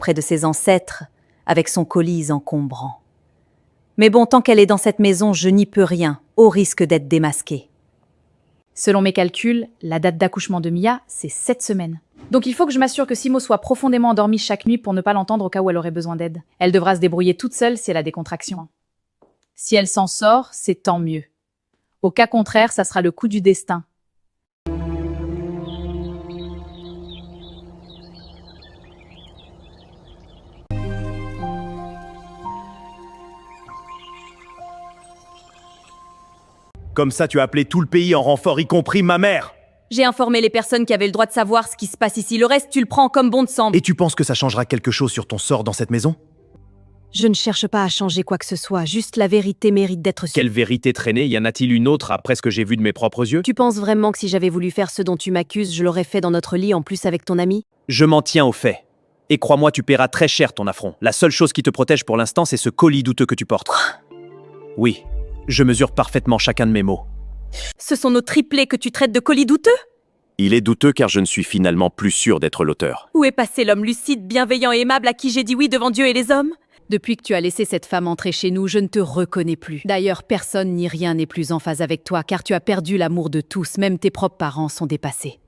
près de ses ancêtres, avec son colis encombrant. Mais bon, tant qu'elle est dans cette maison, je n'y peux rien, au risque d'être démasquée. Selon mes calculs, la date d'accouchement de Mia, c'est 7 semaines. Donc il faut que je m'assure que Simo soit profondément endormie chaque nuit pour ne pas l'entendre au cas où elle aurait besoin d'aide. Elle devra se débrouiller toute seule si elle a des contractions. Si elle s'en sort, c'est tant mieux. Au cas contraire, ça sera le coup du destin. Comme ça, tu as appelé tout le pays en renfort, y compris ma mère. J'ai informé les personnes qui avaient le droit de savoir ce qui se passe ici. Le reste, tu le prends comme bon te semble. Et tu penses que ça changera quelque chose sur ton sort dans cette maison? Je ne cherche pas à changer quoi que ce soit, juste la vérité mérite d'être sûre. Quelle vérité traînée? Y en a-t-il une autre après ce que j'ai vu de mes propres yeux? Tu penses vraiment que si j'avais voulu faire ce dont tu m'accuses, je l'aurais fait dans notre lit en plus avec ton ami? Je m'en tiens aux faits. Et crois-moi, tu paieras très cher ton affront. La seule chose qui te protège pour l'instant, c'est ce colis douteux que tu portes. Oui, je mesure parfaitement chacun de mes mots. Ce sont nos triplés que tu traites de colis douteux? Il est douteux car je ne suis finalement plus sûr d'être l'auteur. Où est passé l'homme lucide, bienveillant et aimable à qui j'ai dit oui devant Dieu et les hommes? Depuis que tu as laissé cette femme entrer chez nous, je ne te reconnais plus. D'ailleurs, personne ni rien n'est plus en phase avec toi, car tu as perdu l'amour de tous, même tes propres parents sont dépassés.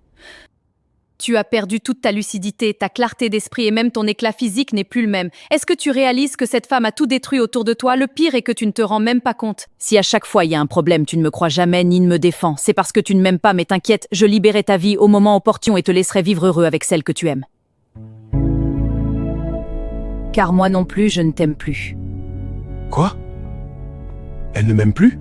Tu as perdu toute ta lucidité, ta clarté d'esprit et même ton éclat physique n'est plus le même. Est-ce que tu réalises que cette femme a tout détruit autour de toi? Le pire est que tu ne te rends même pas compte. Si à chaque fois il y a un problème, tu ne me crois jamais ni ne me défends, c'est parce que tu ne m'aimes pas, mais t'inquiète, je libérerai ta vie au moment opportun et te laisserai vivre heureux avec celle que tu aimes. Car moi non plus, je ne t'aime plus. Quoi? Elle ne m'aime plus?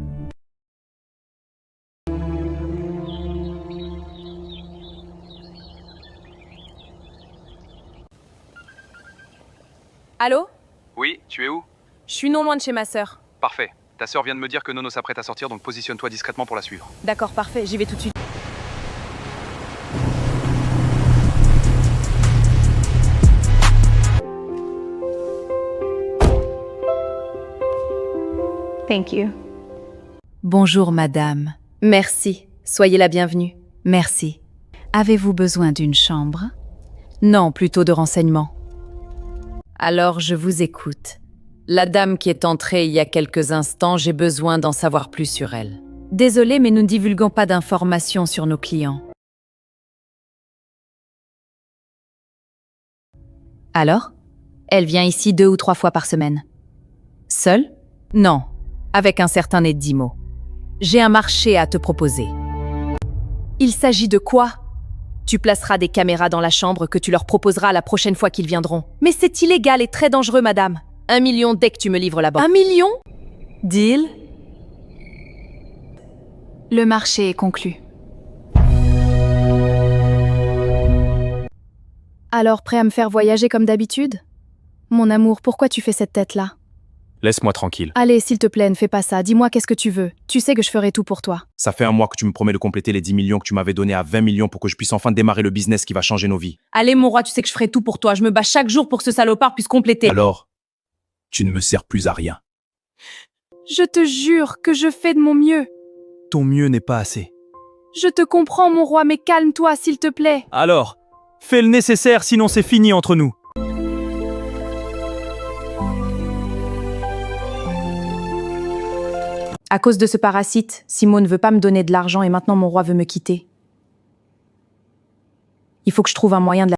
Allô? Oui, tu es où? Je suis non loin de chez ma sœur. Parfait. Ta sœur vient de me dire que Nono s'apprête à sortir, donc positionne-toi discrètement pour la suivre. D'accord, parfait, j'y vais tout de suite. Thank you. Bonjour madame. Merci, soyez la bienvenue. Merci. Avez-vous besoin d'une chambre? Non, plutôt de renseignements. Alors je vous écoute. La dame qui est entrée il y a quelques instants, j'ai besoin d'en savoir plus sur elle. Désolée, mais nous ne divulguons pas d'informations sur nos clients. Alors? Elle vient ici 2 ou 3 fois par semaine. Seule? Non, avec un certain Edimo. J'ai un marché à te proposer. Il s'agit de quoi? Tu placeras des caméras dans la chambre que tu leur proposeras la prochaine fois qu'ils viendront. Mais c'est illégal et très dangereux, madame. 1 million dès que tu me livres la banque. 1 million? Deal? Le marché est conclu. Alors, prêt à me faire voyager comme d'habitude? Mon amour, pourquoi tu fais cette tête-là? Laisse-moi tranquille. Allez, s'il te plaît, ne fais pas ça. Dis-moi qu'est-ce que tu veux. Tu sais que je ferai tout pour toi. Ça fait un mois que tu me promets de compléter les 10 millions que tu m'avais donnés à 20 millions pour que je puisse enfin démarrer le business qui va changer nos vies. Allez, mon roi, tu sais que je ferai tout pour toi. Je me bats chaque jour pour que ce salopard puisse compléter. Alors, tu ne me sers plus à rien. Je te jure que je fais de mon mieux. Ton mieux n'est pas assez. Je te comprends, mon roi, mais calme-toi, s'il te plaît. Alors, fais le nécessaire, sinon c'est fini entre nous. À cause de ce parasite, Simo ne veut pas me donner de l'argent et maintenant mon roi veut me quitter. Il faut que je trouve un moyen de la...